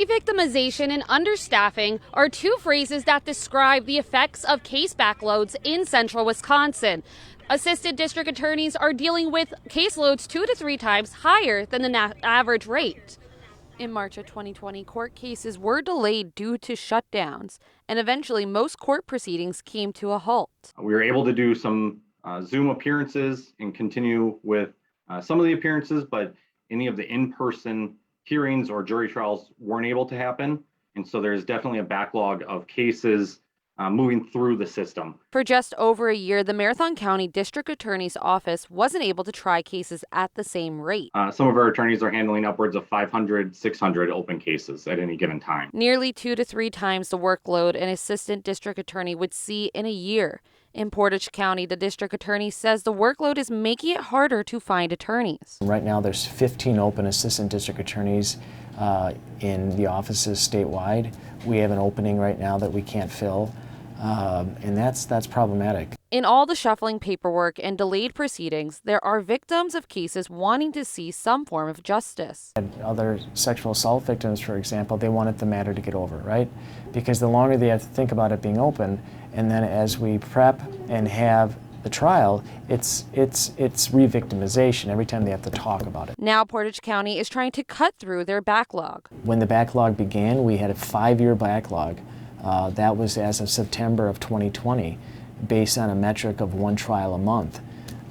Re-victimization and understaffing are two phrases that describe the effects of case backloads in central Wisconsin. Assistant district attorneys are dealing with caseloads 2 to 3 times higher than the average rate. In March of 2020, court cases were delayed due to shutdowns, and eventually most court proceedings came to a halt. We were able to do some Zoom appearances and continue with some of the appearances, but any of the in-person hearings or jury trials weren't able to happen. And so there's definitely a backlog of cases moving through the system. For just over a year, the Marathon County District Attorney's Office wasn't able to try cases at the same rate. Some of our attorneys are handling upwards of 500, 600 open cases at any given time. Nearly 2 to 3 times the workload an assistant district attorney would see in a year. In Portage County, the district attorney says the workload is making it harder to find attorneys. Right now, there's 15 open assistant district attorneys in the offices statewide. We have an opening right now that we can't fill, and that's problematic. In all the shuffling paperwork and delayed proceedings, there are victims of cases wanting to see some form of justice. Other sexual assault victims, for example, they wanted the matter to get over, right? Because the longer they have to think about it being open, and then as we prep and have the trial, it's re-victimization every time they have to talk about it. Now Portage County is trying to cut through their backlog. When the backlog began, we had a 5-year backlog. That was as of September of 2020, based on a metric of 1 trial a month.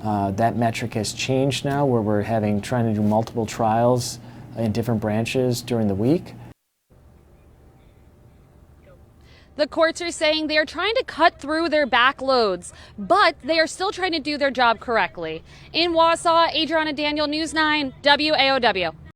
That metric has changed now, where we're trying to do multiple trials in different branches during the week. The courts are saying they are trying to cut through their backloads, but they are still trying to do their job correctly. In Wausau, Adriana Daniel, News 9, WAOW.